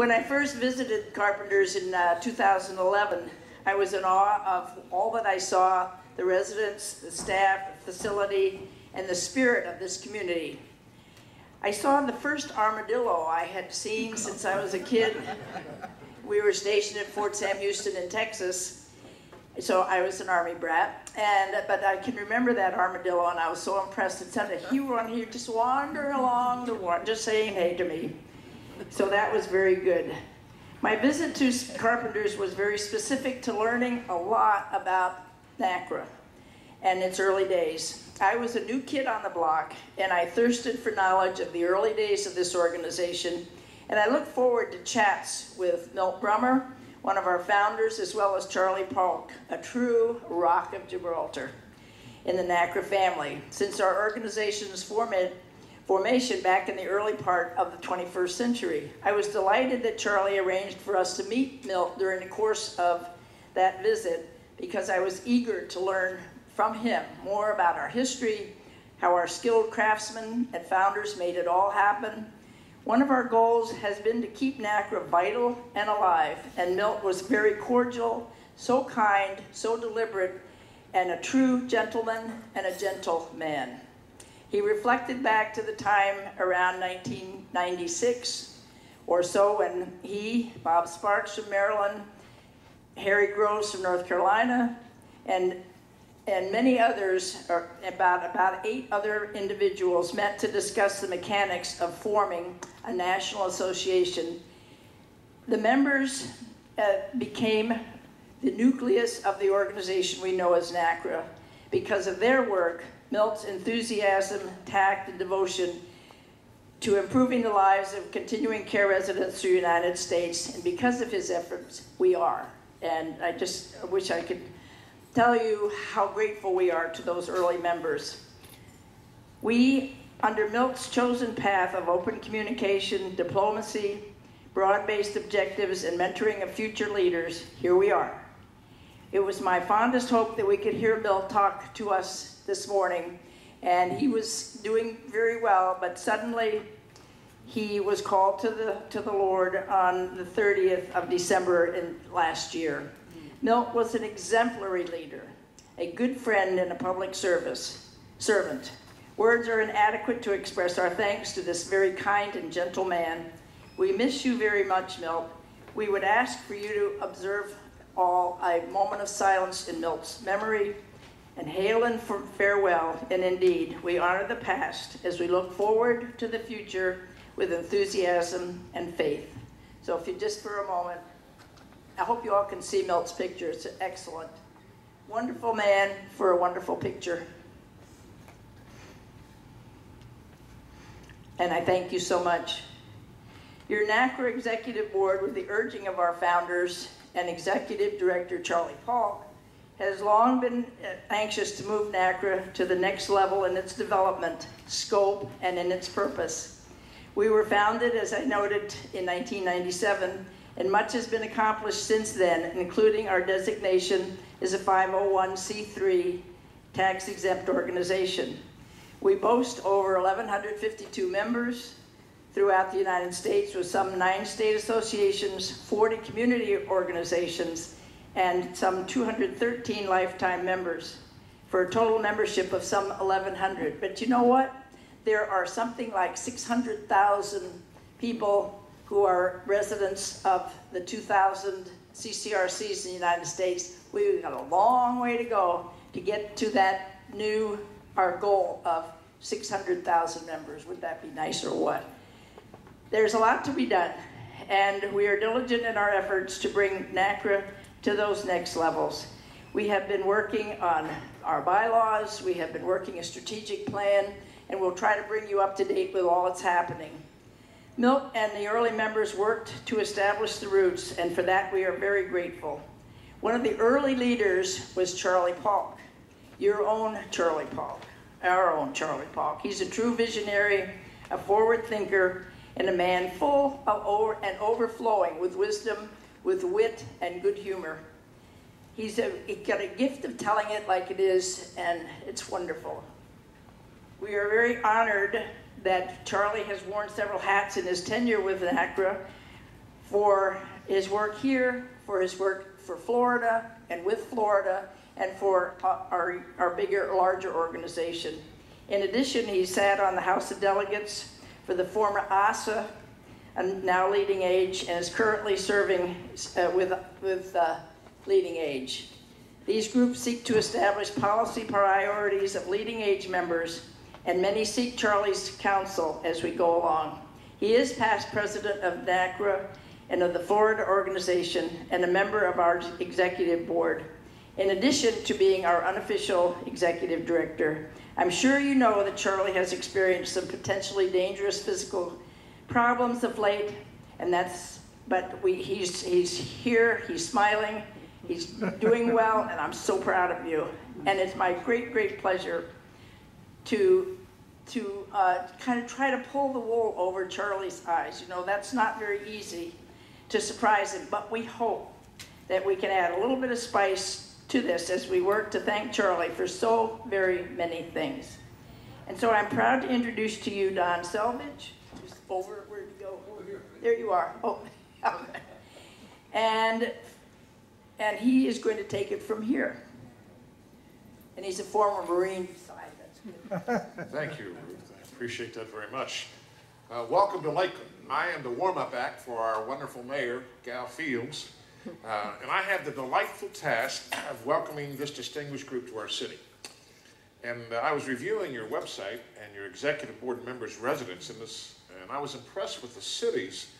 When I first visited Carpenters in 2011, I was in awe of all that I saw, the residents, the staff, the facility, and the spirit of this community. I saw the first armadillo I had seen since I was a kid. We were stationed at Fort Sam Houston in Texas, so I was an Army brat. But I can remember that armadillo, and I was so impressed. And Sunday, he would just wander along the water, just saying hey to me. So that was very good. My visit to Carpenters was very specific to learning a lot about NACRA and its early days. I was a new kid on the block, and I thirsted for knowledge of the early days of this organization, and I look forward to chats with Milt Brummer, one of our founders, as well as Charlie Paulk, a true rock of Gibraltar in the NACRA family, since our organization's formation back in the early part of the 21st century. I was delighted that Charlie arranged for us to meet Milt during the course of that visit, because I was eager to learn from him more about our history, how our skilled craftsmen and founders made it all happen. One of our goals has been to keep NACRA vital and alive, and Milt was very cordial, so kind, so deliberate, and a true gentleman and a gentle man. He reflected back to the time around 1996 or so when he, Bob Sparks from Maryland, Harry Groves from North Carolina, and many others, or about 8 other individuals, met to discuss the mechanics of forming a national association. The members became the nucleus of the organization we know as NACRA. Because of their work, Milt's enthusiasm, tact, and devotion to improving the lives of continuing care residents through the United States, and because of his efforts, we are. And I just wish I could tell you how grateful we are to those early members. We, under Milt's chosen path of open communication, diplomacy, broad-based objectives, and mentoring of future leaders, here we are. It was my fondest hope that we could hear Milt talk to us this morning, and he was doing very well, but suddenly he was called to the Lord on the 30th of December last year. Milt was an exemplary leader, a good friend and a public servant. Words are inadequate to express our thanks to this very kind and gentle man. We miss you very much, Milt. We would ask for you to observe all a moment of silence in Milt's memory, and hail and farewell. And indeed, we honor the past as we look forward to the future with enthusiasm and faith. So if you just for a moment, I hope you all can see Milt's picture. It's an excellent, wonderful man for a wonderful picture. And I thank you so much. Your NACRA Executive Board, with the urging of our founders and Executive Director Charlie Paulk, has long been anxious to move NACRA to the next level in its development, scope, and in its purpose. We were founded, as I noted, in 1997, and much has been accomplished since then, including our designation as a 501c3 tax-exempt organization. We boast over 1,152 members throughout the United States, with some 9 state associations, 40 community organizations, and some 213 lifetime members, for a total membership of some 1,100. But you know what? There are something like 600,000 people who are residents of the 2,000 CCRCs in the United States. We've got a long way to go to get to that our goal of 600,000 members. Would that be nice or what? There's a lot to be done, and we are diligent in our efforts to bring NACRA to those next levels. We have been working on our bylaws, we have been working a strategic plan, and we'll try to bring you up to date with all that's happening. Milt and the early members worked to establish the roots, and for that we are very grateful. One of the early leaders was Charlie Paulk, your own Charlie Paulk, our own Charlie Paulk. He's a true visionary, a forward thinker, and a man full of overflowing with wisdom, with wit, and good humor. He's got a gift of telling it like it is, and it's wonderful. We are very honored that Charlie has worn several hats in his tenure with NACRA, for his work here, for his work for Florida and with Florida, and for our bigger, larger organization. In addition, he sat on the House of Delegates for the former ASA, and now Leading Age, and is currently serving with Leading Age. These groups seek to establish policy priorities of Leading Age members, and many seek Charlie's counsel as we go along. He is past president of NACRA and of the Florida organization, and a member of our executive board. In addition to being our unofficial executive director, I'm sure you know that Charlie has experienced some potentially dangerous physical problems of late, and he's here, he's smiling, he's doing well, and I'm so proud of you. And it's my great, great pleasure to kind of try to pull the wool over Charlie's eyes. You know, that's not very easy to surprise him, but we hope that we can add a little bit of spice to this as we work to thank Charlie for so very many things. And so I'm proud to introduce to you Don Selvage, who's over, where'd you go? Over here. There you are. Oh, okay. And he is going to take it from here. And he's a former Marine. That's good. Thank you, Ruth. I appreciate that very much. Welcome to Lakeland. I am the warm-up act for our wonderful mayor, Gal Fields. And I have the delightful task of welcoming this distinguished group to our city. And I was reviewing your website and your executive board members' residence in this, and I was impressed with the cities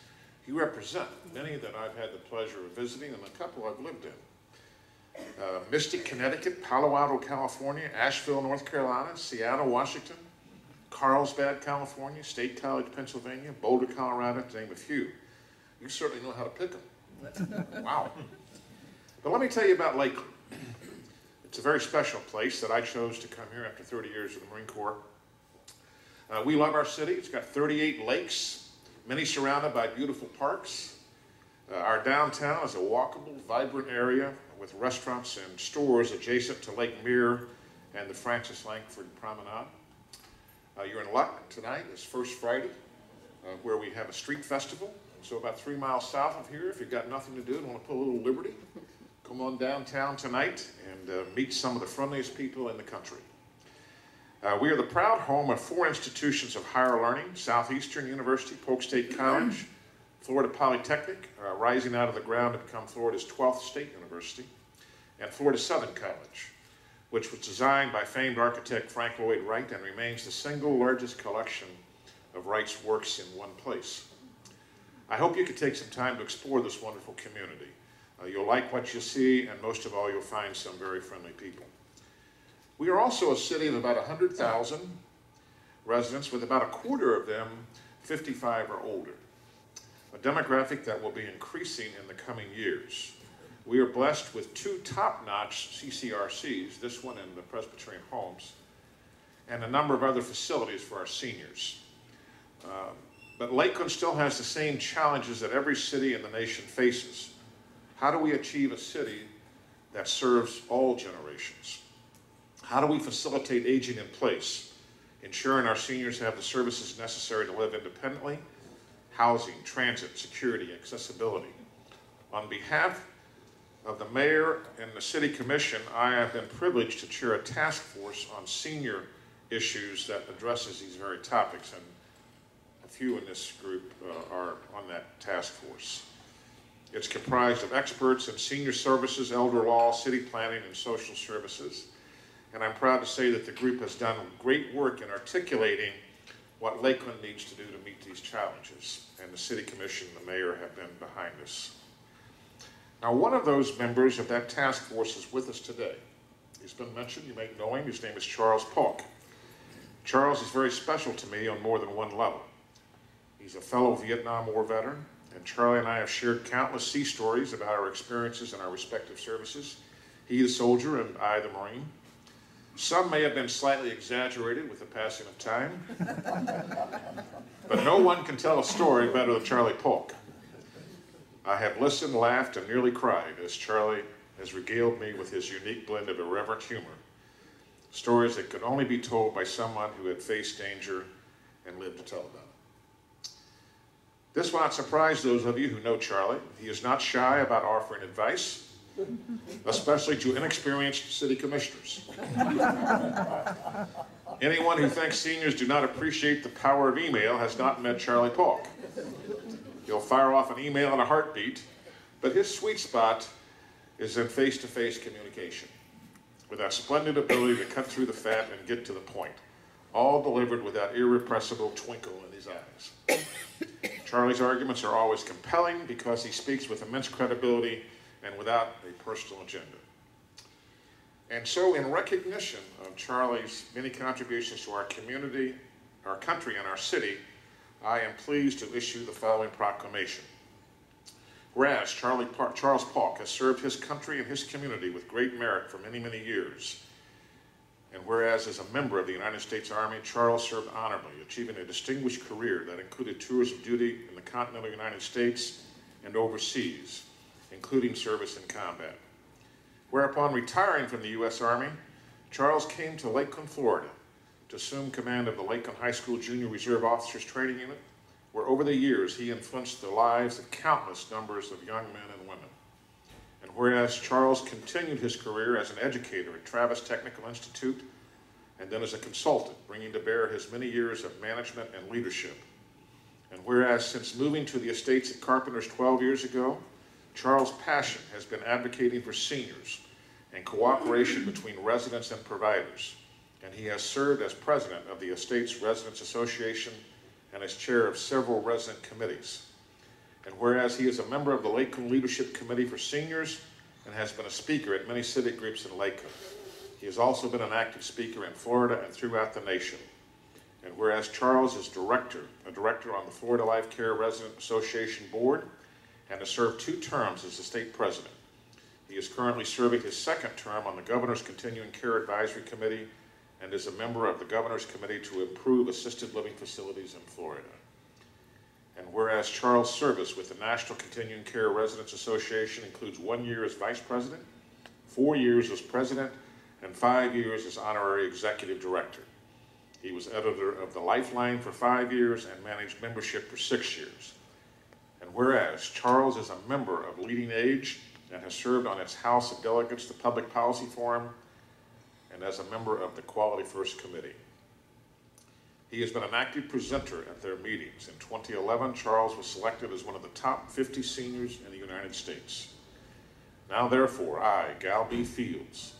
you represent, many that I've had the pleasure of visiting and a couple I've lived in. Mystic, Connecticut, Palo Alto, California, Asheville, North Carolina, Seattle, Washington, Carlsbad, California, State College, Pennsylvania, Boulder, Colorado, to name a few. You certainly know how to pick them. Wow. But let me tell you about Lakeland. It's a very special place that I chose to come here after 30 years of the Marine Corps. We love our city. It's got 38 lakes, many surrounded by beautiful parks. Our downtown is a walkable, vibrant area with restaurants and stores adjacent to Lake Mirror and the Francis Langford Promenade. You're in luck. Tonight is First Friday, where we have a street festival. So about 3 miles south of here, if you've got nothing to do and want to pull a little liberty, come on downtown tonight and meet some of the friendliest people in the country. We are the proud home of 4 institutions of higher learning: Southeastern University, Polk State College, Florida Polytechnic, rising out of the ground to become Florida's 12th state university, and Florida Southern College, which was designed by famed architect Frank Lloyd Wright and remains the single largest collection of Wright's works in one place. I hope you can take some time to explore this wonderful community. You'll like what you see, and most of all, you'll find some very friendly people. We are also a city of about 100,000 residents, with about a quarter of them 55 or older, a demographic that will be increasing in the coming years. We are blessed with 2 top-notch CCRCs, this one and the Presbyterian Homes, and a number of other facilities for our seniors. But Lakeland still has the same challenges that every city in the nation faces. How do we achieve a city that serves all generations? How do we facilitate aging in place, ensuring our seniors have the services necessary to live independently? Housing, transit, security, accessibility. On behalf of the mayor and the city commission, I have been privileged to chair a task force on senior issues that addresses these very topics, and a few in this group are on that task force. It's comprised of experts in senior services, elder law, city planning, and social services. And I'm proud to say that the group has done great work in articulating what Lakeland needs to do to meet these challenges. And the city commission and the mayor have been behind this. Now, one of those members of that task force is with us today. He's been mentioned, you may know him. His name is Charles Paulk. Charles is very special to me on more than one level. He's a fellow Vietnam War veteran, and Charlie and I have shared countless sea stories about our experiences in our respective services. He the soldier and I the Marine. Some may have been slightly exaggerated with the passing of time, but no one can tell a story better than Charlie Paulk. I have listened, laughed, and nearly cried as Charlie has regaled me with his unique blend of irreverent humor, stories that could only be told by someone who had faced danger and lived to tell about it. This will not surprise those of you who know Charlie. He is not shy about offering advice, especially to inexperienced city commissioners. Anyone who thinks seniors do not appreciate the power of email has not met Charlie Paulk. He'll fire off an email in a heartbeat, but his sweet spot is in face-to-face communication, with that splendid ability to cut through the fat and get to the point, all delivered with that irrepressible twinkle in his eyes. Charlie's arguments are always compelling because he speaks with immense credibility and without a personal agenda. And so, in recognition of Charlie's many contributions to our community, our country, and our city, I am pleased to issue the following proclamation. Whereas Charles Paulk has served his country and his community with great merit for many, many years, and whereas as a member of the United States Army, Charles served honorably, achieving a distinguished career that included tours of duty in the continental United States and overseas, including service in combat. Whereupon retiring from the U.S. Army, Charles came to Lakeland, Florida, to assume command of the Lakeland High School Junior Reserve Officers Training Unit, where over the years he influenced the lives of countless numbers of young men and women. And whereas Charles continued his career as an educator at Travis Technical Institute, and then as a consultant, bringing to bear his many years of management and leadership. And whereas since moving to the estates at Carpenters 12 years ago, Charles' passion has been advocating for seniors and cooperation between residents and providers. And he has served as president of the Estates Residents Association and as chair of several resident committees. And whereas he is a member of the Lakeland Leadership Committee for Seniors and has been a speaker at many civic groups in Lakeland, he has also been an active speaker in Florida and throughout the nation. And whereas Charles is a director on the Florida Life Care Resident Association Board and has served 2 terms as the state president. He is currently serving his 2nd term on the Governor's Continuing Care Advisory Committee and is a member of the Governor's Committee to improve assisted living facilities in Florida. And whereas Charles' service with the National Continuing Care Residents Association includes 1 year as vice president, 4 years as president, and 5 years as honorary executive director. He was editor of The Lifeline for 5 years and managed membership for 6 years. And whereas Charles is a member of Leading Age and has served on its House of Delegates, the Public Policy Forum, and as a member of the Quality First Committee. He has been an active presenter at their meetings. In 2011, Charles was selected as one of the top 50 seniors in the United States. Now therefore, I, Gal B. Fields,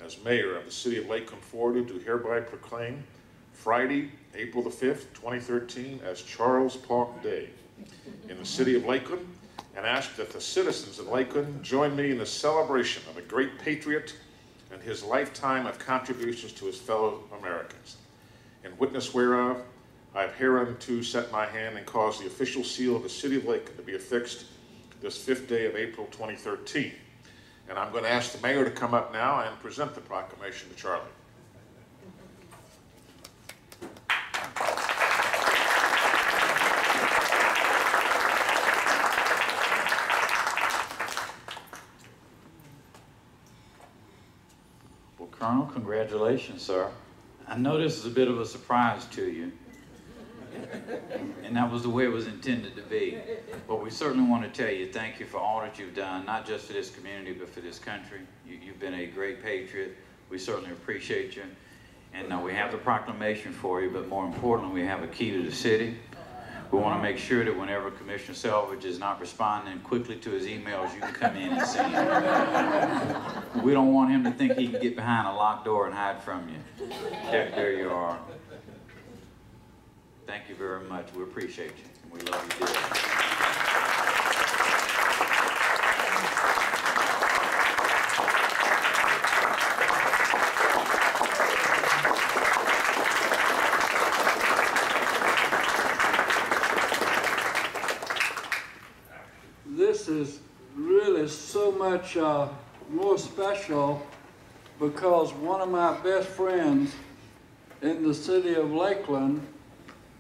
as mayor of the city of Lakeland, Florida, do hereby proclaim Friday, April the 5th, 2013, as Charles Paulk Day in the city of Lakeland, and ask that the citizens of Lakeland join me in the celebration of a great patriot and his lifetime of contributions to his fellow Americans. In witness whereof, I have hereunto set my hand and caused the official seal of the city of Lakeland to be affixed this 5th day of April 2013. And I'm going to ask the mayor to come up now and present the proclamation to Charlie. Well, Colonel, congratulations, sir. I know this is a bit of a surprise to you, and that was the way it was intended to be. But we certainly want to tell you thank you for all that you've done, not just for this community, but for this country. You've been a great patriot. We certainly appreciate you. And we have the proclamation for you, but more importantly, we have a key to the city. We want to make sure that whenever Commissioner Selvage is not responding quickly to his emails, you can come in and see him. We don't want him to think he can get behind a locked door and hide from you. There you are. Thank you very much. We appreciate you. And we love you dearly. This is really so much more special because one of my best friends in the city of Lakeland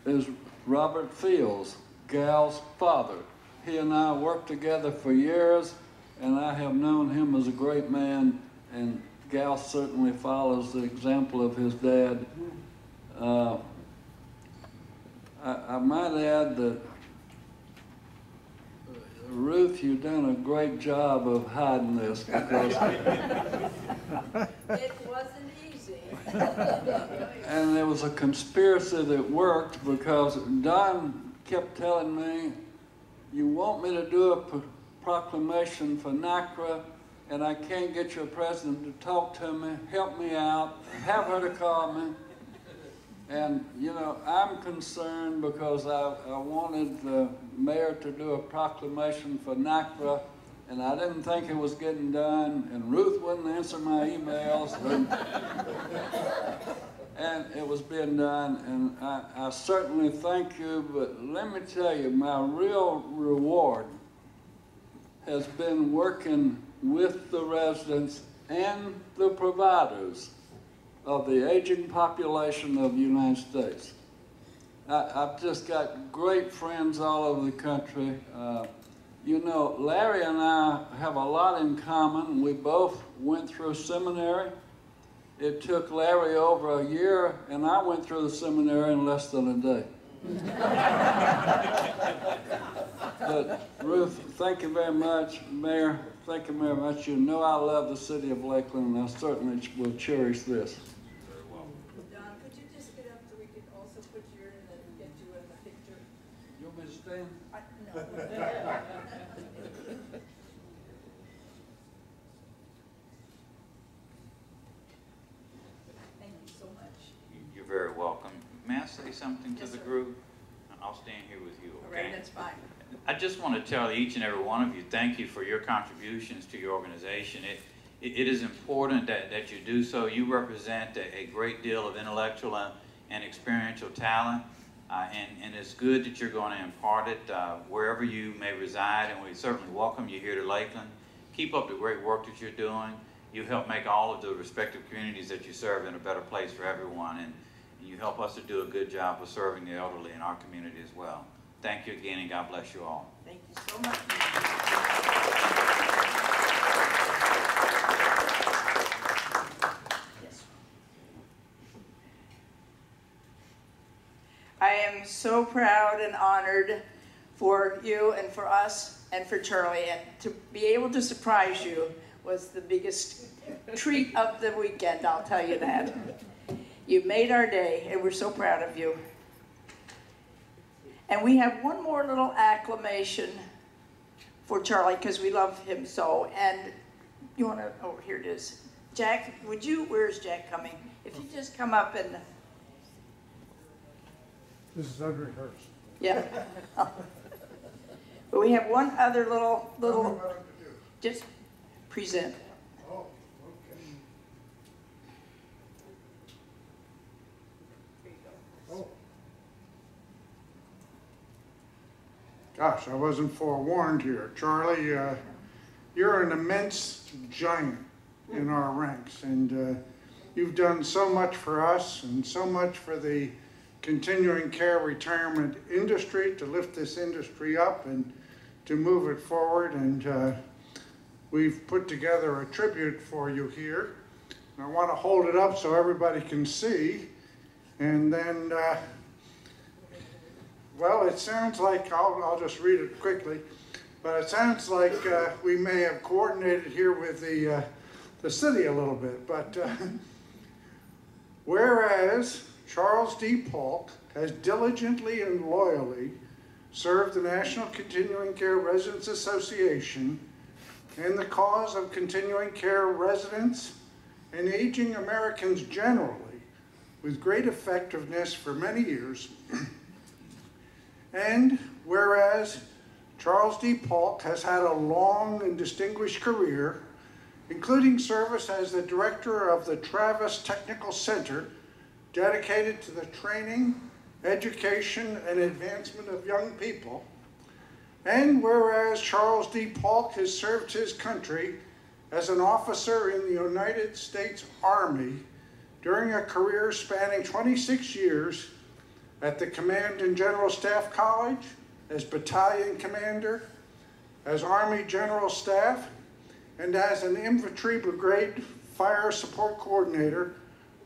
is Robert Fields, Gal's father. He and I worked together for years, and I have known him as a great man, and Gal certainly follows the example of his dad. I might add that Ruth, you've done a great job of hiding this because It wasn't easy. and there was a conspiracy that worked because Don kept telling me, you want me to do a proclamation for NACRA and I can't get your president to talk to me, help me out, have her to call me. And, you know, I'm concerned because I wanted the mayor to do a proclamation for NACRA, and I didn't think it was getting done, and Ruth wouldn't answer my emails, and it was being done, and I certainly thank you, but let me tell you, my real reward has been working with the residents and the providers of the aging population of the United States. I've just got great friends all over the country. You know, Larry and I have a lot in common. We both went through seminary. It took Larry over a year, and I went through the seminary in less than a day. But Ruth, thank you very much. Mayor, thank you very much. You know I love the city of Lakeland, and I certainly will cherish this. Don, could you just get up so we could also put you in and get you in the picture? You want me to stand? No. Thank you so much. You're very welcome. May I say something to Yes, the sir. group? I'll stand here with you, All okay? right, that's fine. I just want to tell each and every one of you, thank you for your contributions to your organization. It is important that you do so. You represent a great deal of intellectual and experiential talent, and it's good that you're going to impart it wherever you may reside, and we certainly welcome you here to Lakeland. Keep up the great work that you're doing. You help make all of the respective communities that you serve in a better place for everyone, and you help us to do a good job of serving the elderly in our community as well. Thank you again, and God bless you all. Thank you so much. Yes. I am so proud and honored for you and for us and for Charlie, and to be able to surprise you was the biggest treat of the weekend, I'll tell you that. You made our day, and we're so proud of you. And we have one more little acclamation for Charlie, because we love him so. And you want to, oh, here it is. Jack, would you, where's Jack coming? If you just come up and. This is unrehearsed. Yeah. But we have one other little, just present. Oh, okay. Oh. Gosh, I wasn't forewarned here. Charlie, you're an immense giant in our ranks, and you've done so much for us and so much for the continuing care retirement industry, to lift this industry up and to move it forward. And we've put together a tribute for you here. And I want to hold it up so everybody can see. And then, well, it sounds like, I'll just read it quickly, but it sounds like we may have coordinated here with the city a little bit. But whereas Charles D. Paulk has diligently and loyally served the National Continuing Care Residents Association and the cause of continuing care residents and aging Americans generally with great effectiveness for many years. And whereas Charles D. Paulk has had a long and distinguished career, including service as the director of the Travis Technical Center, dedicated to the training, education, and advancement of young people. And whereas Charles D. Paulk has served his country as an officer in the United States Army during a career spanning 26 years at the Command and General Staff College, as battalion commander, as Army General Staff, and as an infantry brigade fire support coordinator,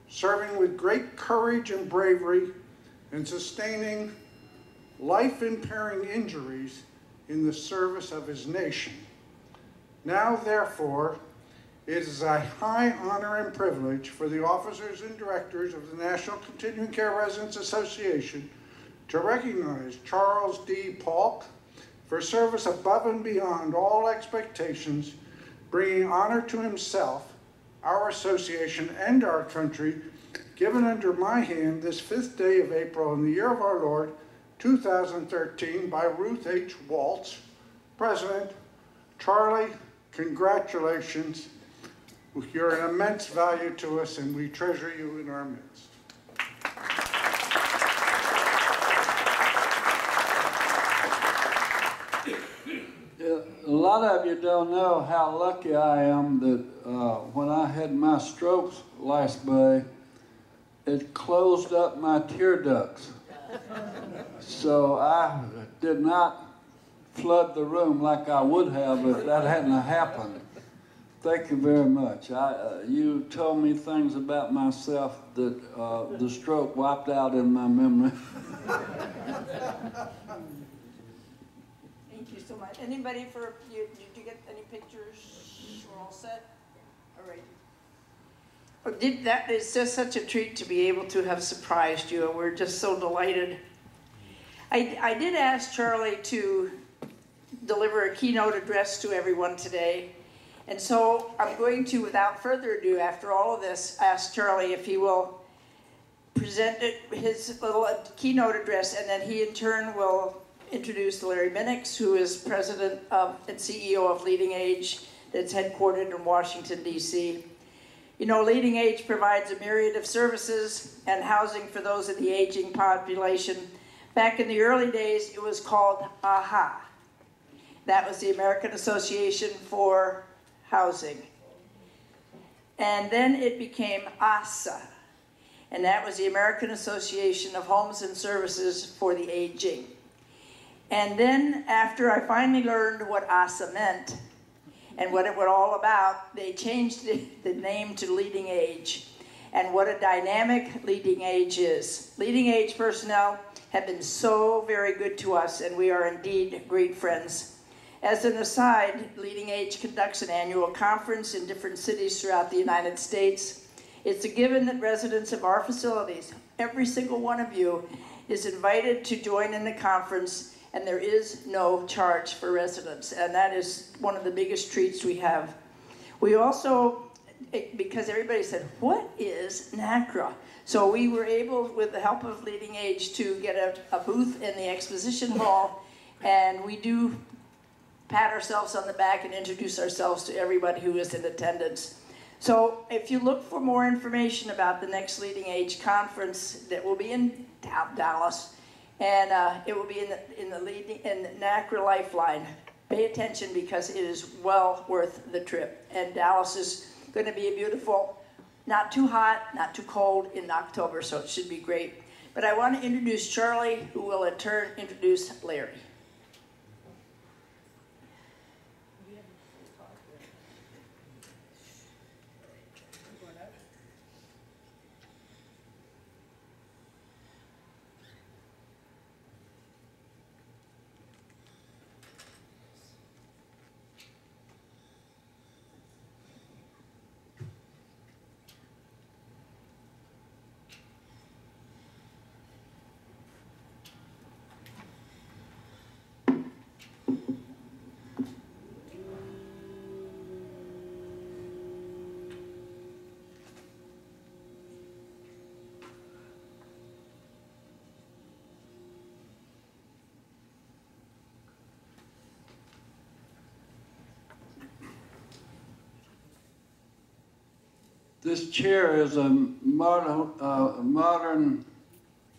serving with great courage and bravery and sustaining life-impairing injuries in the service of his nation. Now, therefore, it is a high honor and privilege for the officers and directors of the National Continuing Care Residents Association to recognize Charles D. Paulk for service above and beyond all expectations, bringing honor to himself, our association, and our country, given under my hand this 5th day of April in the year of our Lord, 2013, by Ruth H. Waltz. President, Charlie, congratulations. You're an immense value to us, and we treasure you in our midst. A lot of you don't know how lucky I am that when I had my strokes last May, it closed up my tear ducts. So I did not flood the room like I would have if that hadn't happened. Thank you very much. You told me things about myself that the stroke wiped out in my memory. Thank you so much. Anybody for you? Did you get any pictures? We're all set. All right. That is just such a treat to be able to have surprised you, and we're just so delighted. I did ask Charlie to deliver a keynote address to everyone today, and so I'm going to, without further ado, after all of this, ask Charlie if he will present his little keynote address, and then he in turn will introduce Larry Minix, who is president of and CEO of Leading Age, that's headquartered in Washington, D.C. You know, Leading Age provides a myriad of services and housing for those in the aging population. Back in the early days, it was called AHA. That was the American Association for Housing. And then it became ASA, and that was the American Association of Homes and Services for the Aging. And then after I finally learned what ASA meant and what it was all about, they changed the name to Leading Age. And what a dynamic Leading Age is. Leading Age personnel have been so very good to us, and we are indeed great friends. As an aside, Leading Age conducts an annual conference in different cities throughout the United States. It's a given that residents of our facilities, every single one of you, is invited to join in the conference, and there is no charge for residents, and that is one of the biggest treats we have. We also, because everybody said, what is NACRA? So we were able, with the help of Leading Age, to get a booth in the exposition hall, and we do pat ourselves on the back and introduce ourselves to everybody who is in attendance. So if you look for more information about the next Leading Age conference that will be in Dallas, and it will be in the NACRA Lifeline, pay attention because it is well worth the trip. And Dallas is going to be a beautiful, not too hot, not too cold in October, so it should be great. But I want to introduce Charlie, who will in turn introduce Larry. This chair is a modern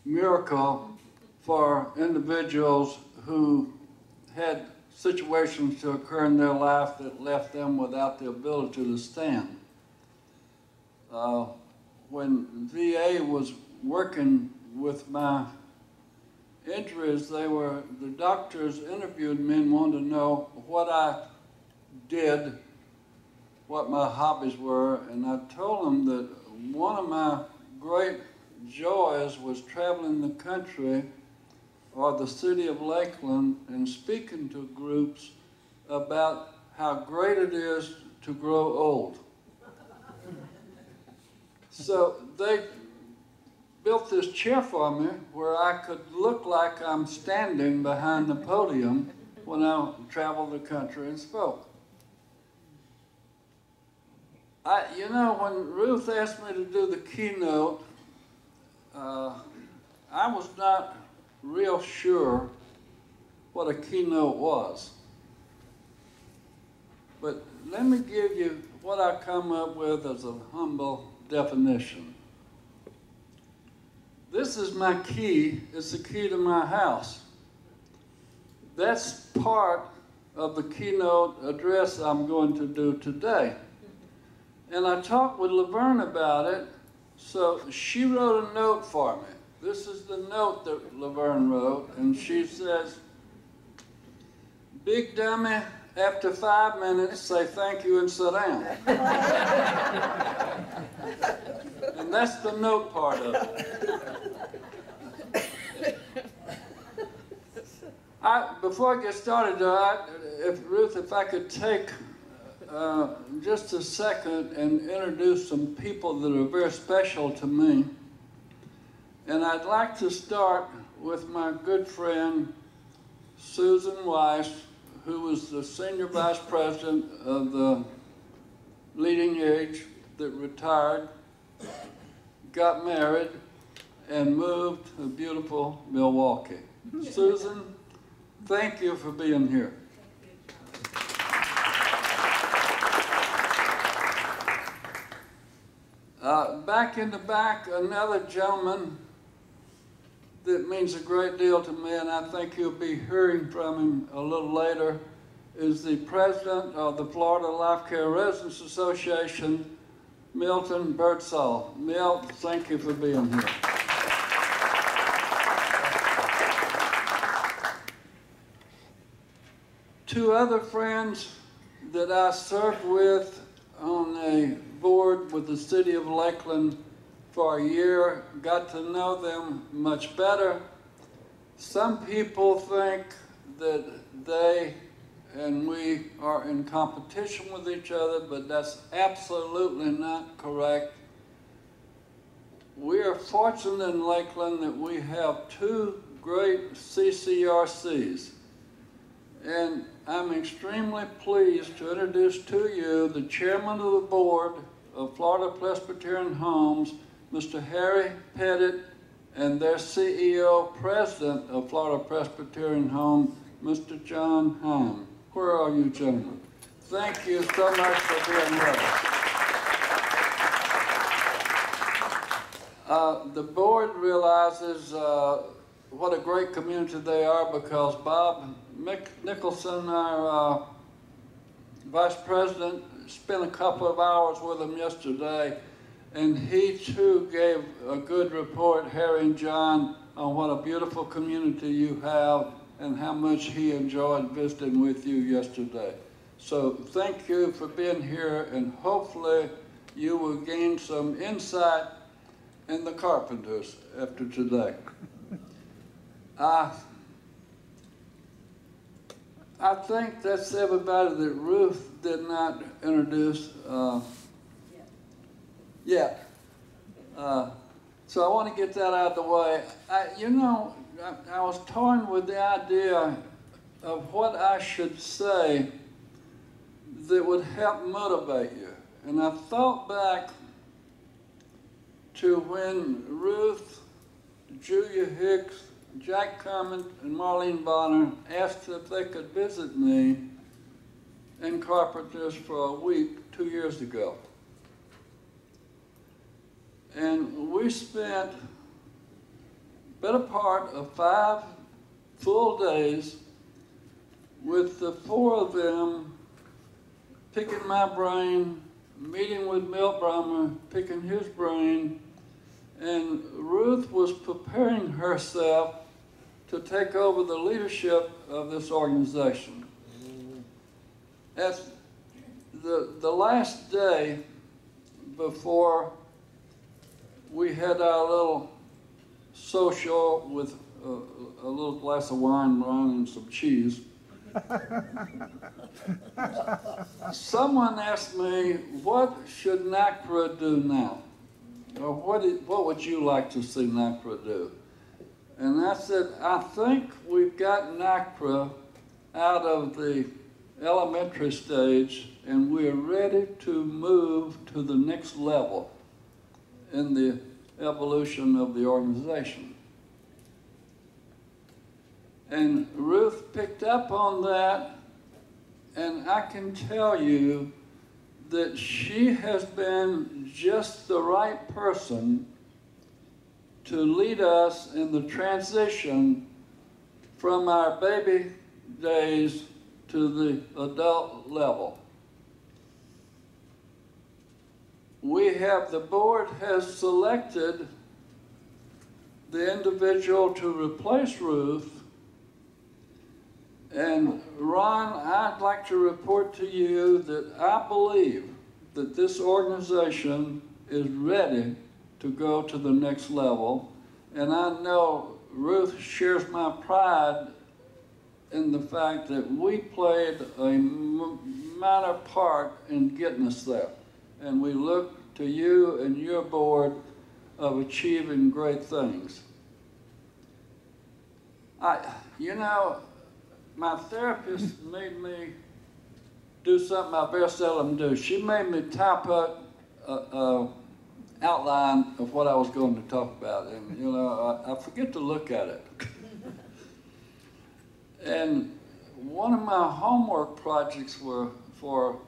miracle for individuals who had situations to occur in their life that left them without the ability to stand. When VA was working with my injuries, the doctors interviewed me and wanted to know what I did, what my hobbies were, and I told them that one of my great joys was traveling the country or the city of Lakeland and speaking to groups about how great it is to grow old. So they built this chair for me where I could look like I'm standing behind the podium when I traveled the country and spoke. You know, when Ruth asked me to do the keynote, I was not real sure what a keynote was. But let me give you what I come up with as a humble definition. This is my key. It's the key to my house. That's part of the keynote address I'm going to do today. And I talked with Laverne about it, so she wrote a note for me. This is the note that Laverne wrote, and she says, "Big dummy, after 5 minutes, say thank you and sit down." And that's the note part of it. Before I get started, Ruth, if I could take just a second and introduce some people that are very special to me. And I'd like to start with my good friend, Susan Weiss, who was the Senior Vice President of the Leading Age that retired, got married, and moved to beautiful Milwaukee. Susan, thank you for being here. Back in the back, another gentleman that means a great deal to me, and I think you'll be hearing from him a little later, is the president of the Florida Life Care Residents Association, Milton Birdsall. Milt, thank you for being here. Two other friends that I served with on a board with the city of Lakeland for a year, got to know them much better. Some people think that they and we are in competition with each other, but that's absolutely not correct. We are fortunate in Lakeland that we have two great CCRCs. And I'm extremely pleased to introduce to you the chairman of the board of Florida Presbyterian Homes, Mr. Harry Pettit, and their CEO, president of Florida Presbyterian Home, Mr. John Hine. Where are you, gentlemen? Thank you so much for being with us. The board realizes what a great community they are because Bob Nicholson, our vice president, spent a couple of hours with them yesterday, and he too gave a good report, Harry and John, on what a beautiful community you have and how much he enjoyed visiting with you yesterday. So thank you for being here, and hopefully you will gain some insight in the carpenters after today. I think that's everybody that Ruth did not introduce yet. So I want to get that out of the way. I was torn with the idea of what I should say that would help motivate you. And I thought back to when Ruth, Julia Hicks, Jack Kermit, and Marlene Bonner asked if they could visit me in Carpenters for a week 2 years ago. And we spent better part of 5 full days with the 4 of them picking my brain, meeting with Milt Brummer, picking his brain, and Ruth was preparing herself to take over the leadership of this organization. At the last day before we had our little social with a little glass of wine, and some cheese. Someone asked me, what should NACPRA do now? Or what would you like to see NACPRA do? And I said, I think we've got NACPRA out of the elementary stage and we're ready to move to the next level in the evolution of the organization. And Ruth picked up on that, and I can tell you that she has been just the right person to lead us in the transition from our baby days to the adult level. The board has selected the individual to replace Ruth. And Ron, I'd like to report to you that I believe that this organization is ready to go to the next level. And I know Ruth shares my pride in the fact that we played a minor part in getting us there. And we look to you and your board of achieving great things. My therapist made me do something I very seldom do. She made me type up an outline of what I was going to talk about, and I forget to look at it. And one of my homework projects were for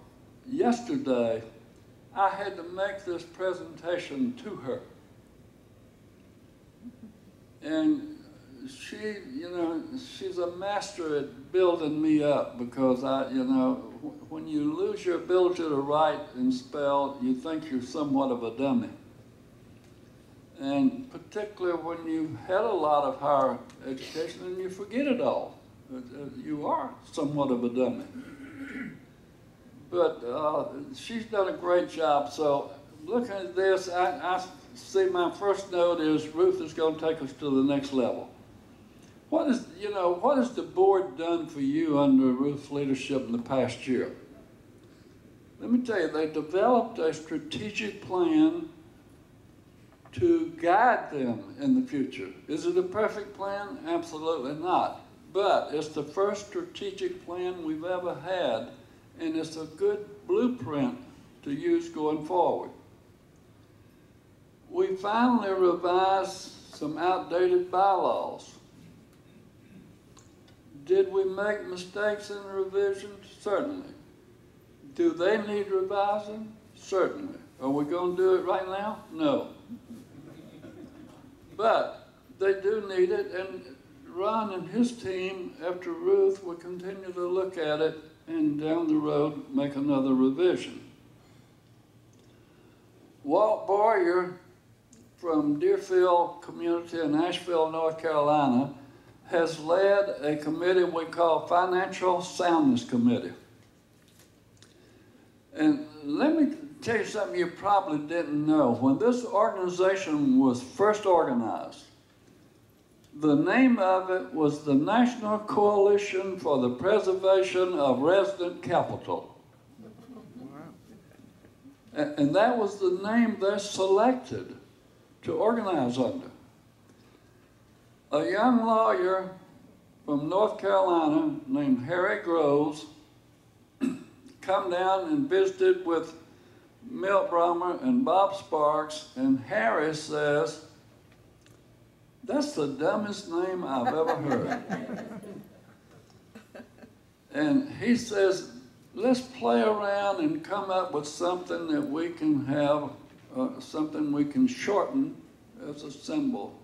yesterday. I had to make this presentation to her, and she's a master at building me up, because when you lose your ability to write and spell, you think you're somewhat of a dummy. And particularly when you've had a lot of higher education and you forget it all, you are somewhat of a dummy. But she's done a great job. So looking at this, I see my first note is Ruth is going to take us to the next level. What has the board done for you under Ruth's leadership in the past year? Let me tell you, they developed a strategic plan to guide them in the future. Is it a perfect plan? Absolutely not. But it's the first strategic plan we've ever had, and it's a good blueprint to use going forward. We finally revised some outdated bylaws. Did we make mistakes in the revisions? Certainly. Do they need revising? Certainly. Are we going to do it right now? No. But they do need it, and Ron and his team, after Ruth, will continue to look at it and down the road make another revision. Walt Boyer from Deerfield Community in Asheville, North Carolina, has led a committee we call Financial Soundness Committee. And let me tell you something you probably didn't know. When this organization was first organized, the name of it was the National Coalition for the Preservation of Resident Capital. And that was the name they selected to organize under. A young lawyer from North Carolina named Harry Groves come down and visited with Milt Brommer and Bob Sparks, and Harry says, "That's the dumbest name I've ever heard." And he says, let's play around and come up with something that we can have, something we can shorten as a symbol.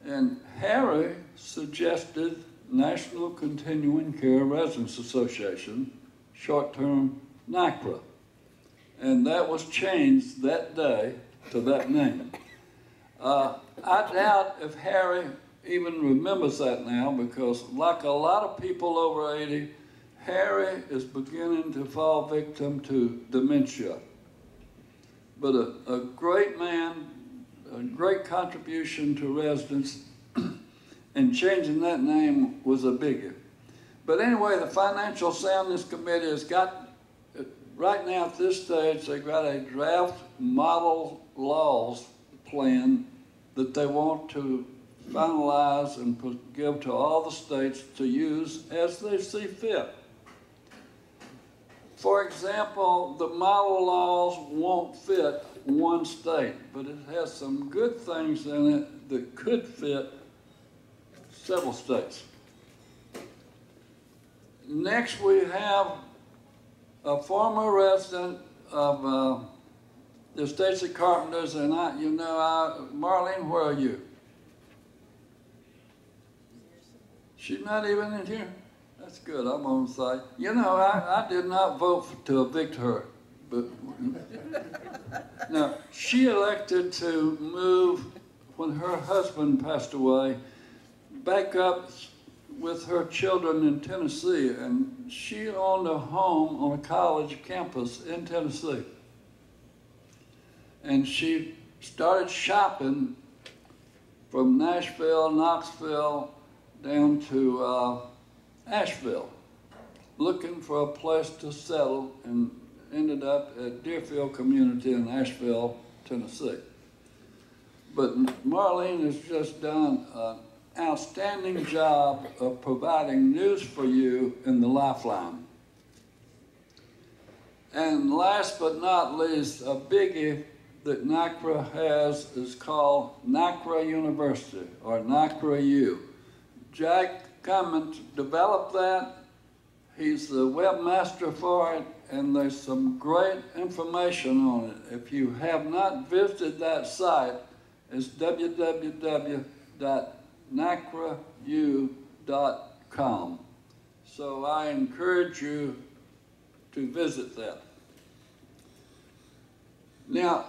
And Harry suggested National Continuing Care Residents Association, short-term NACPRA. And that was changed that day to that name. I doubt if Harry even remembers that now, because like a lot of people over 80, Harry is beginning to fall victim to dementia. But a great man, a great contribution to residents, and changing that name was a biggie. But anyway, the Financial Soundness Committee has got, right now at this stage, they've got a draft model laws plan that they want to finalize and give to all the states to use as they see fit. For example, the model laws won't fit one state, but it has some good things in it that could fit several states. Next, we have a former resident of the Stacy Carpenters, and Marlene, where are you? She's not even in here? That's good, I'm on the side. I did not vote to evict her, but now, she elected to move, when her husband passed away, back up with her children in Tennessee, and she owned a home on a college campus in Tennessee. And she started shopping from Nashville, Knoxville, down to Asheville, looking for a place to settle, and ended up at Deerfield Community in Asheville, Tennessee. But Marlene has just done an outstanding job of providing news for you in the Lifeline. And last but not least, a biggie that NACRA has is called NACRA University, or NACRA U. Jack Cummins developed that. He's the webmaster for it, and there's some great information on it. If you have not visited that site, it's www.nacrau.com. So I encourage you to visit that. Now,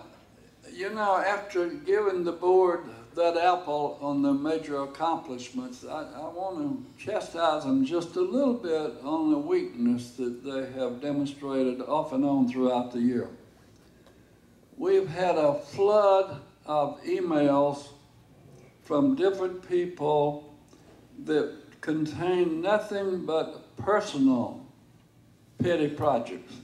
after giving the board that apple on the major accomplishments, I want to chastise them just a little bit on the weakness that they have demonstrated off and on throughout the year. We've had a flood of emails from different people that contain nothing but personal petty projects.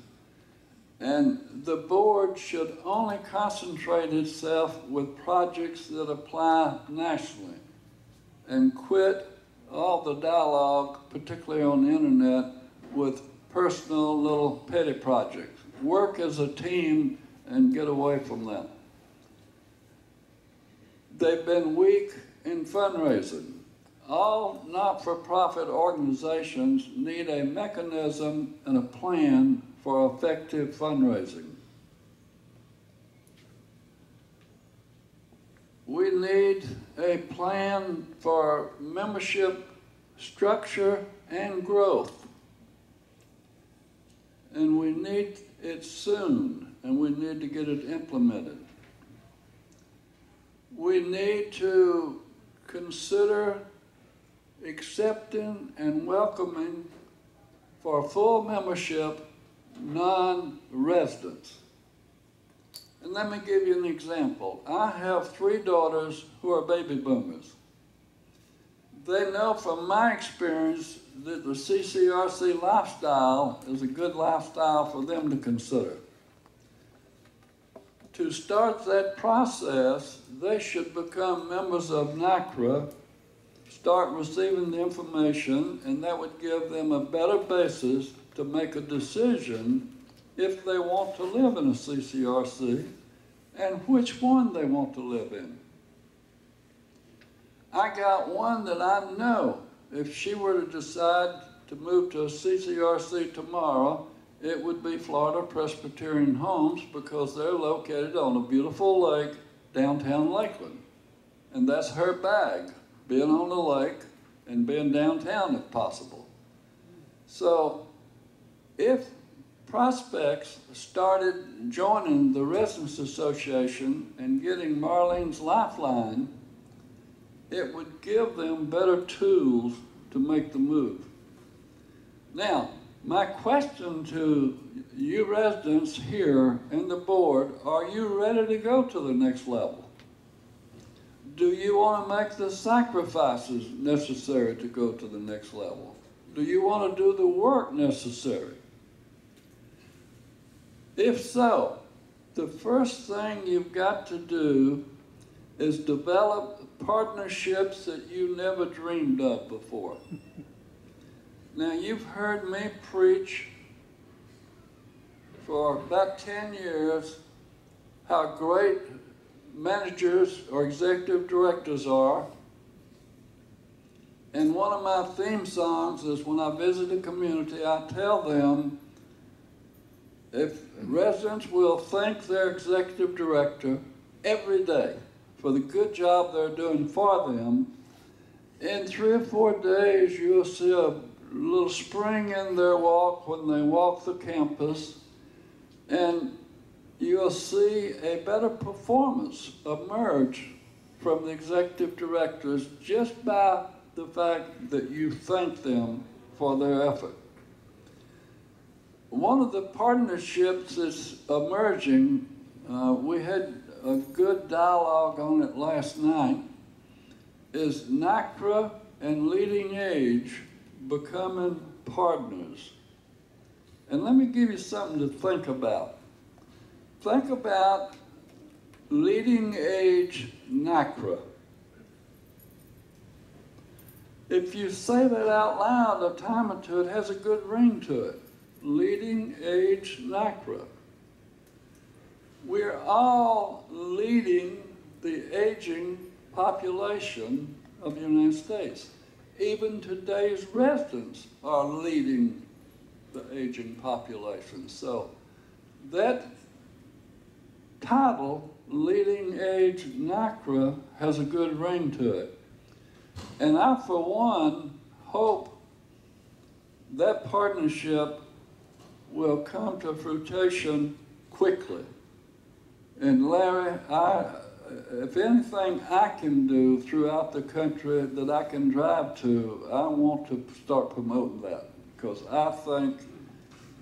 And the board should only concentrate itself with projects that apply nationally and quit all the dialogue, particularly on the internet, with personal little petty projects. Work as a team and get away from that. They've been weak in fundraising. All not-for-profit organizations need a mechanism and a plan for effective fundraising. We need a plan for membership structure and growth. And we need it soon, and we need to get it implemented. We need to consider accepting and welcoming for full membership non-residents. And let me give you an example. I have 3 daughters who are baby boomers. They know from my experience that the CCRC lifestyle is a good lifestyle for them to consider. To start that process, they should become members of NACRA, start receiving the information, and that would give them a better basis to make a decision if they want to live in a CCRC and which one they want to live in. I got one that I know, if she were to decide to move to a CCRC tomorrow, it would be Florida Presbyterian Homes, because they're located on a beautiful lake downtown Lakeland. And that's her bag, being on the lake and being downtown if possible. So if prospects started joining the Residents Association and getting Marlene's Lifeline, it would give them better tools to make the move. Now, my question to you residents here and the board, are you ready to go to the next level? Do you want to make the sacrifices necessary to go to the next level? Do you want to do the work necessary? If so, the first thing you've got to do is develop partnerships that you never dreamed of before. Now, you've heard me preach for about 10 years how great managers or executive directors are. And one of my theme songs is when I visit a community, I tell them if residents will thank their executive director every day for the good job they're doing for them, in 3 or 4 days you'll see a little spring in their walk when they walk the campus, and you'll see a better performance emerge from the executive directors just by the fact that you thank them for their effort. One of the partnerships that's emerging, we had a good dialogue on it last night, is NACRA and Leading Age becoming partners. And let me give you something to think about. Think about Leading Age NACRA. If you say that out loud a time or two, it has a good ring to it. Leading Age NACRA. We're all leading the aging population of the United States. Even today's residents are leading the aging population. So that title, Leading Age NACRA, has a good ring to it. And I, for one, hope that partnership will come to fruition quickly. And Larry, if anything I can do throughout the country that I can drive to, I want to start promoting that, because I think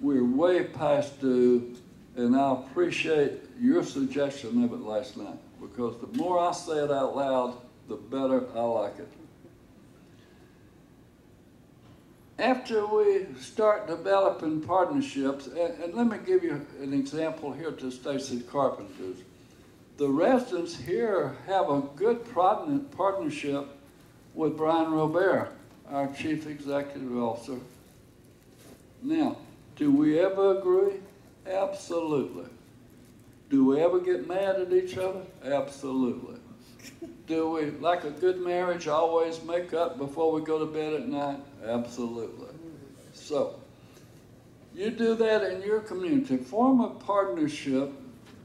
we're way past due, and I appreciate your suggestion of it last night, because the more I say it out loud, the better I like it. After we start developing partnerships, and let me give you an example here to Stacy Carpenter's. The residents here have a good partnership with Brian Robert, our Chief Executive Officer. Now, do we ever agree? Absolutely. Do we ever get mad at each other? Absolutely. Do we, like a good marriage, always make up before we go to bed at night? Absolutely. So, you do that in your community. Form a partnership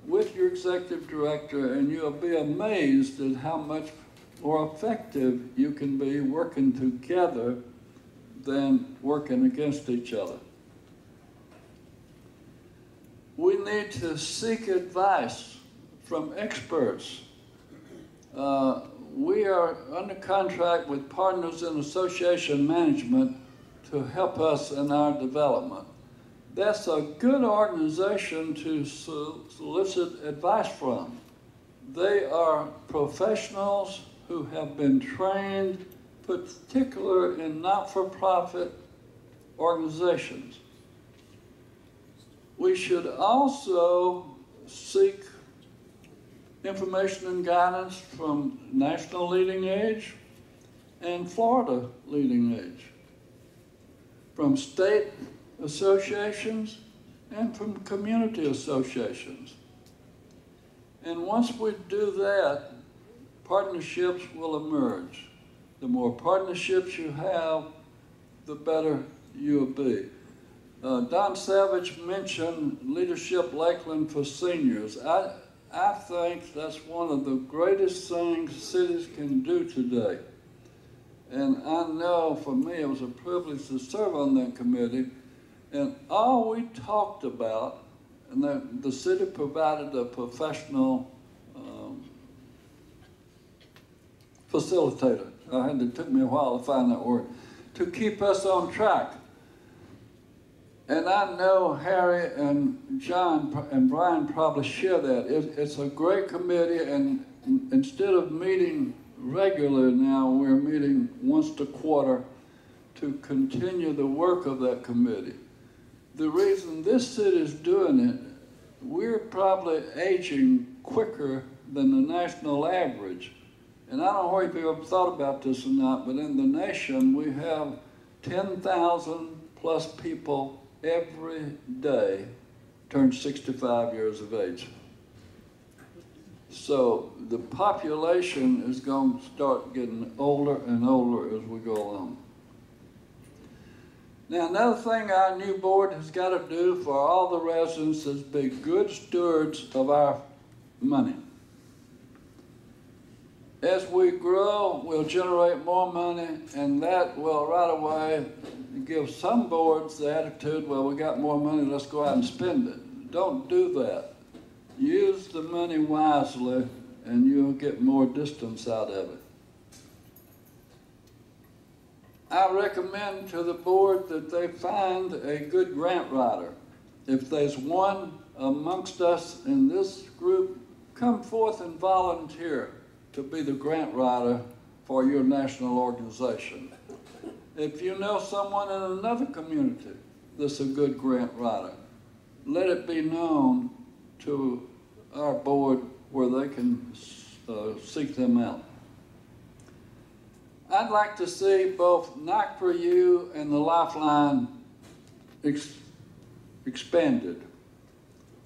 with your executive director, and you'll be amazed at how much more effective you can be working together than working against each other. We need to seek advice from experts. We are under contract with Partners in Association Management to help us in our development. That's a good organization to solicit advice from. They are professionals who have been trained, particularly in not-for-profit organizations. We should also seek information and guidance from National Leading Age and Florida Leading Age, from state associations and from community associations. And once we do that, partnerships will emerge. The more partnerships you have, the better you'll be. Don Savage mentioned Leadership Lakeland for seniors. I think that's one of the greatest things cities can do today. And I know for me it was a privilege to serve on that committee. And all we talked about, and the city provided a professional facilitator. It took me a while to find that word, to keep us on track. And I know Harry and John and Brian probably share that. It's a great committee, and instead of meeting regularly now. We're meeting once a quarter to continue the work of that committee. The reason this city is doing it, we're probably aging quicker than the national average. And I don't know if you've ever thought about this or not, but in the nation, we have 10,000 plus people every day turn 65 years of age. So the population is going to start getting older and older as we go along. Now, another thing our new board has got to do for all the residents is be good stewards of our money. As we grow, we'll generate more money, and that will right away give some boards the attitude, well, we got more money, let's go out and spend it. Don't do that. Use the money wisely, and you'll get more distance out of it. I recommend to the board that they find a good grant writer. If there's one amongst us in this group, come forth and volunteer to be the grant writer for your national organization. If you know someone in another community that's a good grant writer, let it be known to our board where they can seek them out. I'd like to see both NICRA-U and the Lifeline expanded.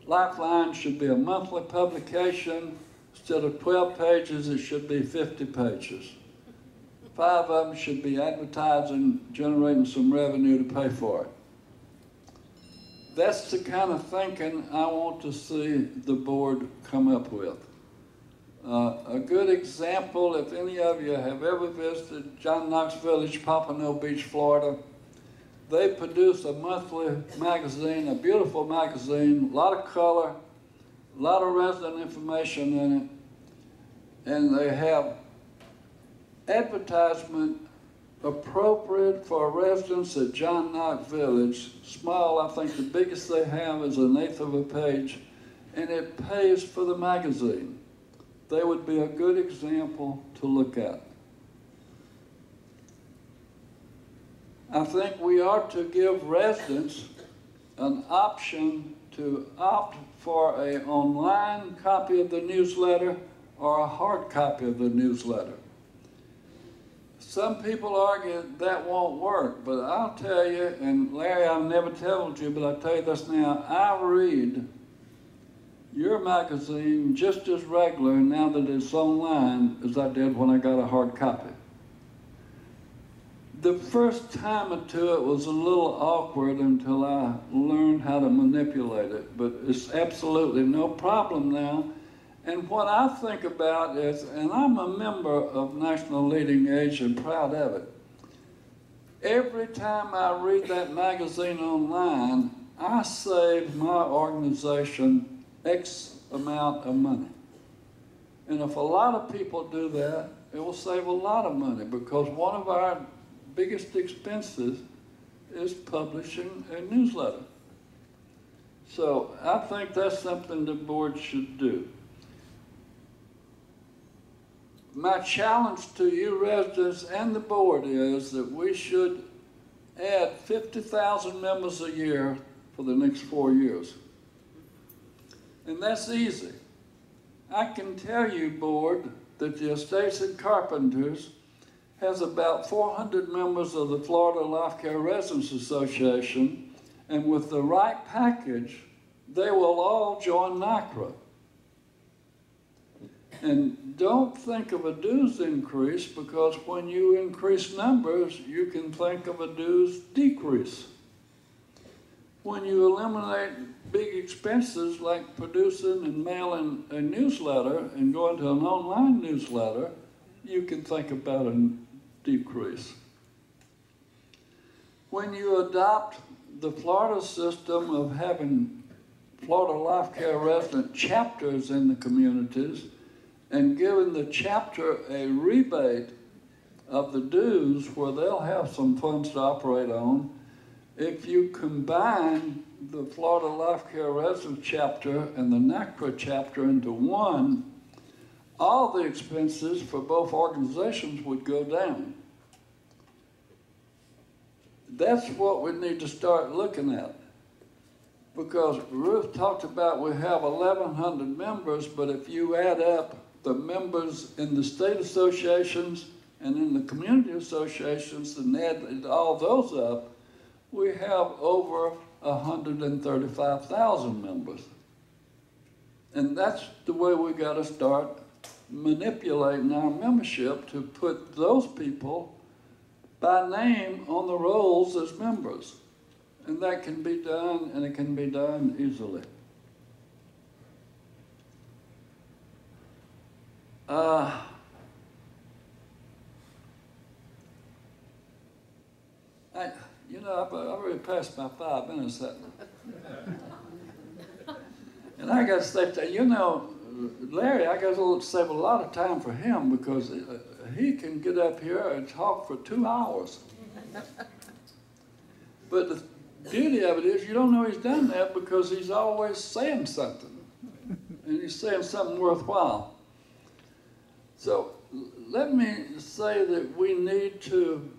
Lifeline should be a monthly publication. Instead of 12 pages, it should be 50 pages. 5 of them should be advertising, generating some revenue to pay for it. That's the kind of thinking I want to see the board come up with. A good example, if any of you have ever visited John Knox Village, Pompano Beach, Florida, they produce a monthly magazine, a beautiful magazine, a lot of color, a lot of resident information in it, and they have advertisement appropriate for residents at John Knox Village. Small, I think the biggest they have is 1/8 of a page, and it pays for the magazine. They would be a good example to look at. I think we ought to give residents an option to opt for an online copy of the newsletter or a hard copy of the newsletter. Some people argue that won't work, but I'll tell you, and Larry, I've never told you, but I'll tell you this now, I read your magazine just as regular now that it's online as I did when I got a hard copy. The first time or two it was a little awkward until I learned how to manipulate it, but it's absolutely no problem now. And what I think about is, and I'm a member of National Leading Age and proud of it, every time I read that magazine online, I save my organization X amount of money. And if a lot of people do that, it will save a lot of money, because one of our biggest expenses is publishing a newsletter. So I think that's something the board should do. My challenge to you residents and the board is that we should add 50,000 members a year for the next 4 years. And that's easy. I can tell you, board, that the Estates and Carpenters has about 400 members of the Florida Life Care Residents Association, and with the right package, they will all join NICRA. And don't think of a dues increase, because when you increase numbers, you can think of a dues decrease. When you eliminate big expenses like producing and mailing a newsletter and going to an online newsletter, you can think about a decrease. When you adopt the Florida system of having Florida Life Care resident chapters in the communities and giving the chapter a rebate of the dues where they'll have some funds to operate on, if you combine the Florida Life Care Resident chapter and the NICRA chapter into one, all the expenses for both organizations would go down. That's what we need to start looking at. Because Ruth talked about we have 1,100 members, but if you add up the members in the state associations and in the community associations and add all those up, we have over 135,000 members. And that's the way we got to start manipulating our membership to put those people by name on the rolls as members. And that can be done, and it can be done easily. I've already passed my 5 minutes. And I got to say, Larry, I got to save a lot of time for him because he can get up here and talk for 2 hours. But the beauty of it is you don't know he's done that because he's always saying something. And he's saying something worthwhile. So let me say that we need to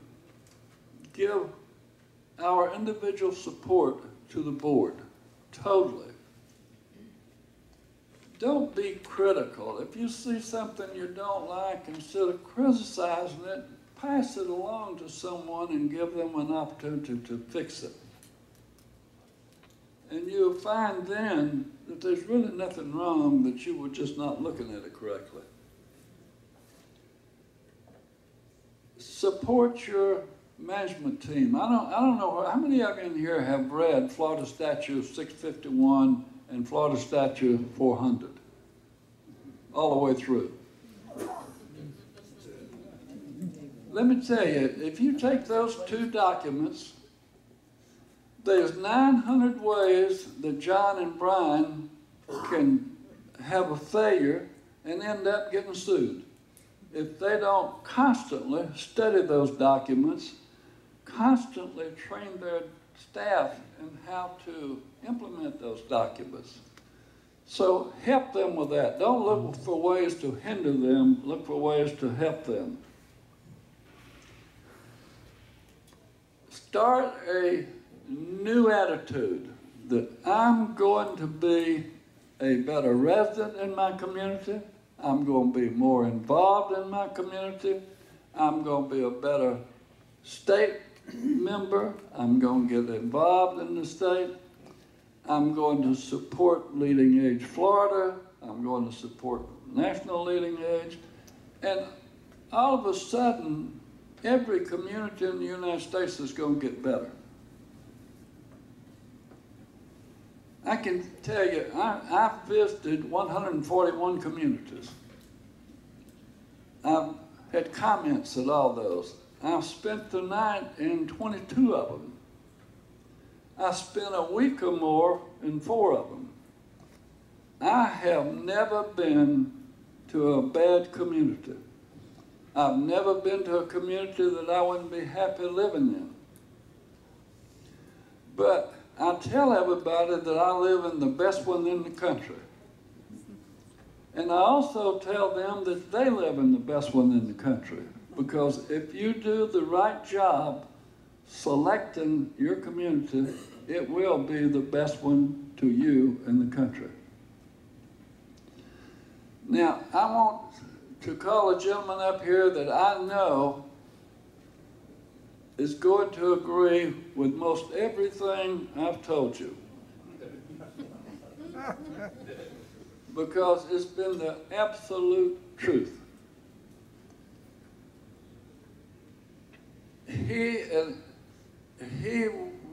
give our individual support to the board, totally. Don't be critical. If you see something you don't like, instead of criticizing it, pass it along to someone and give them an opportunity to fix it. And you'll find then that there's really nothing wrong, that you were just not looking at it correctly. Support your management team. I don't know, how many of you in here have read Florida Statute 651 and Florida Statute 400? All the way through. Let me tell you, if you take those 2 documents, there's 900 ways that John and Brian can have a failure and end up getting sued. If they don't constantly study those documents, constantly train their staff in how to implement those documents. So help them with that. Don't look for ways to hinder them, look for ways to help them. Start a new attitude that I'm going to be a better resident in my community, I'm going to be more involved in my community, I'm going to be a better state member, I'm going to get involved in the state, I'm going to support Leading Age Florida, I'm going to support National Leading Age, and all of a sudden, every community in the United States is going to get better. I can tell you, I've visited 141 communities. I've had comments at all those. I've spent the night in 22 of them. I spent a week or more in 4 of them. I have never been to a bad community. I've never been to a community that I wouldn't be happy living in. But I tell everybody that I live in the best one in the country. And I also tell them that they live in the best one in the country. Because if you do the right job selecting your community, it will be the best one to you in the country. Now, I want to call a gentleman up here that I know is going to agree with most everything I've told you. Because it's been the absolute truth.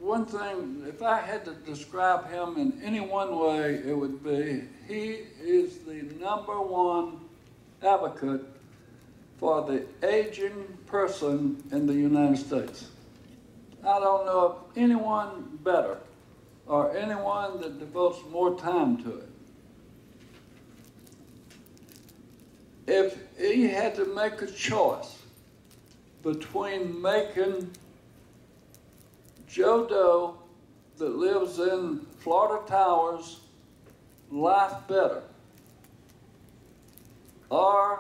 One thing, if I had to describe him in any one way, it would be, he is the #1 advocate for the aging person in the United States. I don't know of anyone better or anyone that devotes more time to it. If he had to make a choice between making Joe Doe that lives in Florida Towers life better, or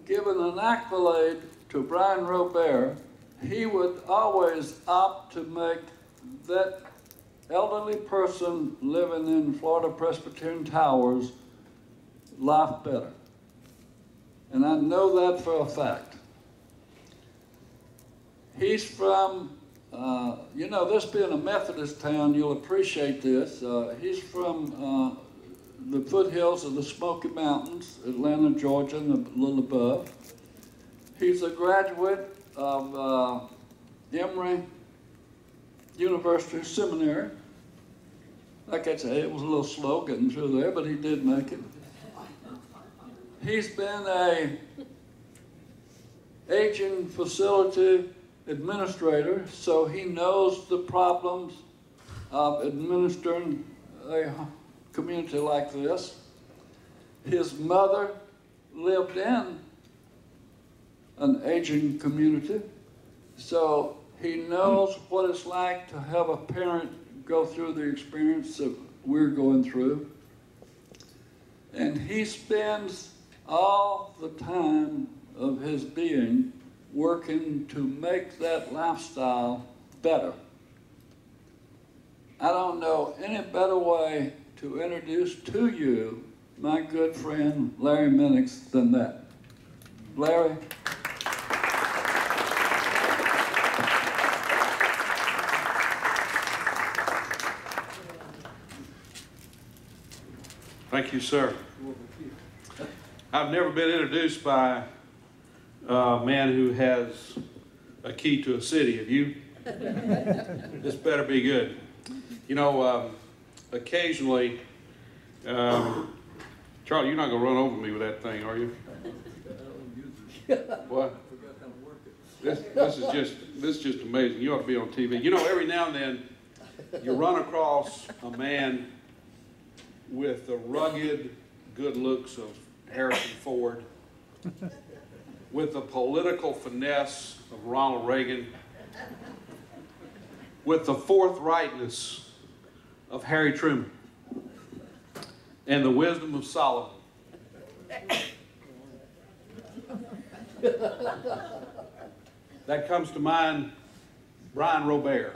given an accolade to Brian Robert, he would always opt to make that elderly person living in Florida Presbyterian Towers life better. And I know that for a fact. He's from, you know, this being a Methodist town, you'll appreciate this. He's from the foothills of the Smoky Mountains, Atlanta, Georgia, and a little above. He's a graduate of Emory University Seminary. Like I say, it was a little slow getting through there, but he did make it. He's been a aging facility administrator, so he knows the problems of administering a community like this. His mother lived in an aging community, so he knows what it's like to have a parent go through the experience that we're going through. And he spends all the time of his being working to make that lifestyle better. I don't know any better way to introduce to you my good friend Larry Minix than that. Larry. Thank you, sir. I've never been introduced by a man who has a key to a city. Have you? This better be good. You know, occasionally, Charlie, you're not going to run over me with that thing, are you? What? This is just amazing. You ought to be on TV. You know, every now and then, you run across a man with the rugged good looks of Harrison Ford, with the political finesse of Ronald Reagan, with the forthrightness of Harry Truman, and the wisdom of Solomon. That comes to mind, Brian Robert.